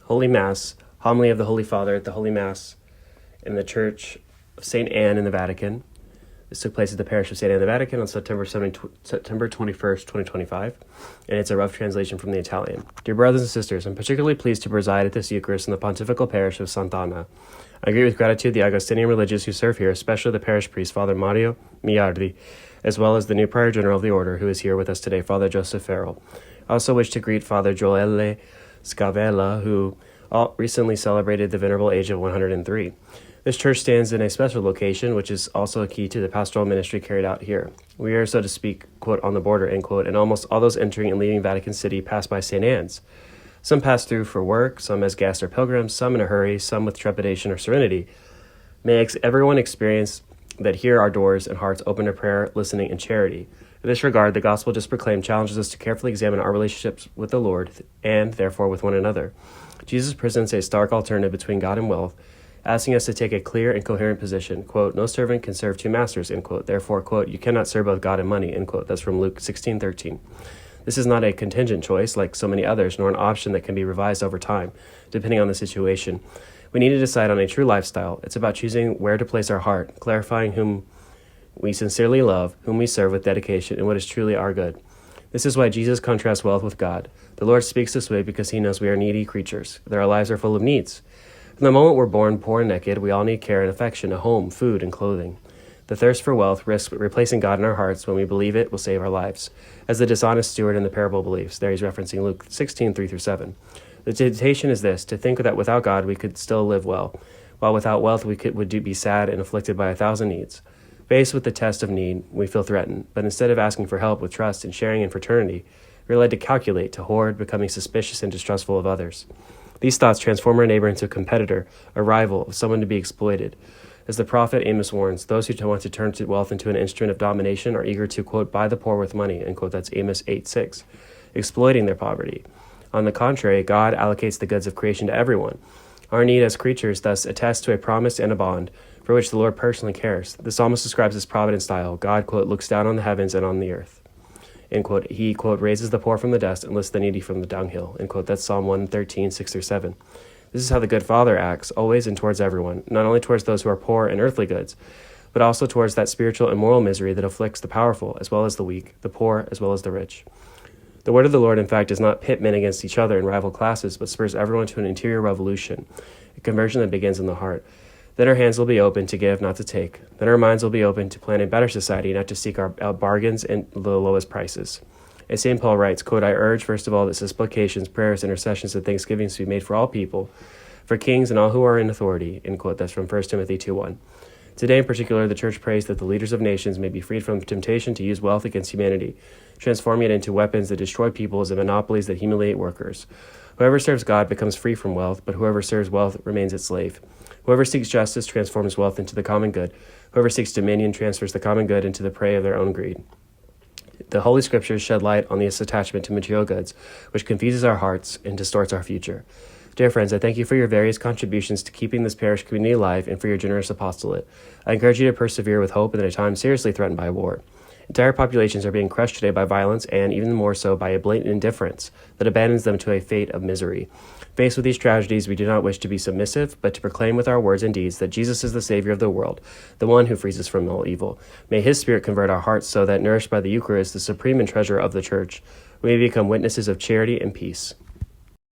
Holy Mass, Homily of the Holy Father at the Holy Mass in the Church of St. Anne in the Vatican. This took place at the Parish of St. Anne in the Vatican on September 21st, 2025, and it's a rough translation from the Italian. Dear brothers and sisters, I'm particularly pleased to preside at this Eucharist in the Pontifical Parish of Sant'Anna. I greet with gratitude the Augustinian religious who serve here, especially the parish priest, Father Mario Miardi, as well as the new Prior General of the Order, who is here with us today, Father Joseph Farrell. I also wish to greet Father Joelle Scavella, who recently celebrated the venerable age of 103. This church stands in a special location, which is also a key to the pastoral ministry carried out here. We are, so to speak, quote, on the border, end quote, and almost all those entering and leaving Vatican City pass by St. Anne's. Some pass through for work, some as guests or pilgrims, some in a hurry, some with trepidation or serenity. May everyone experience that here our doors and hearts open to prayer, listening, and charity. In this regard, the gospel just proclaimed challenges us to carefully examine our relationships with the Lord and, therefore, with one another. Jesus presents a stark alternative between God and wealth, asking us to take a clear and coherent position. Quote, no servant can serve two masters, end quote. Therefore, quote, you cannot serve both God and money, end quote. That's from Luke 16:13. This is not a contingent choice like so many others, nor an option that can be revised over time, depending on the situation. We need to decide on a true lifestyle. It's about choosing where to place our heart, clarifying whom we sincerely love, whom we serve with dedication, and what is truly our good. This is why Jesus contrasts wealth with God. The Lord speaks this way because he knows we are needy creatures, that our lives are full of needs. From the moment we're born poor and naked, we all need care and affection, a home, food, and clothing. The thirst for wealth risks replacing God in our hearts when we believe it will save our lives. As the dishonest steward in the parable believes, there he's referencing Luke 16:3-7. The temptation is this, to think that without God we could still live well, while without wealth we would be sad and afflicted by 1,000 needs. Faced with the test of need, we feel threatened, but instead of asking for help with trust and sharing in fraternity, we're led to calculate, to hoard, becoming suspicious and distrustful of others. These thoughts transform our neighbor into a competitor, a rival, someone to be exploited. As the prophet Amos warns, those who want to turn wealth into an instrument of domination are eager to, quote, buy the poor with money, end quote. That's Amos 8:6, exploiting their poverty. On the contrary, God allocates the goods of creation to everyone. Our need as creatures thus attests to a promise and a bond for which the Lord personally cares. The psalmist describes his providence style. God, quote, looks down on the heavens and on the earth. End quote. He, quote, raises the poor from the dust and lifts the needy from the dunghill. End quote. That's Psalm 113:6-7. This is how the good Father acts, always and towards everyone, not only towards those who are poor in earthly goods, but also towards that spiritual and moral misery that afflicts the powerful as well as the weak, the poor as well as the rich. The word of the Lord, in fact, does not pit men against each other in rival classes, but spurs everyone to an interior revolution, a conversion that begins in the heart. Then our hands will be open to give, not to take. Then our minds will be open to plan a better society, not to seek out bargains and the lowest prices. As St. Paul writes, quote, I urge, first of all, that supplications, prayers, intercessions, and thanksgivings be made for all people, for kings and all who are in authority, end quote. That's from 1 Timothy 2:1. Today in particular, the Church prays that the leaders of nations may be freed from temptation to use wealth against humanity, transforming it into weapons that destroy peoples and monopolies that humiliate workers. Whoever serves God becomes free from wealth, but whoever serves wealth remains its slave. Whoever seeks justice transforms wealth into the common good. Whoever seeks dominion transfers the common good into the prey of their own greed. The Holy Scriptures shed light on this attachment to material goods, which confuses our hearts and distorts our future. Dear friends, I thank you for your various contributions to keeping this parish community alive and for your generous apostolate. I encourage you to persevere with hope in a time seriously threatened by war. Entire populations are being crushed today by violence and, even more so, by a blatant indifference that abandons them to a fate of misery. Faced with these tragedies, we do not wish to be submissive, but to proclaim with our words and deeds that Jesus is the Savior of the world, the one who frees us from all evil. May his Spirit convert our hearts so that, nourished by the Eucharist, the supreme and treasure of the Church, we may become witnesses of charity and peace.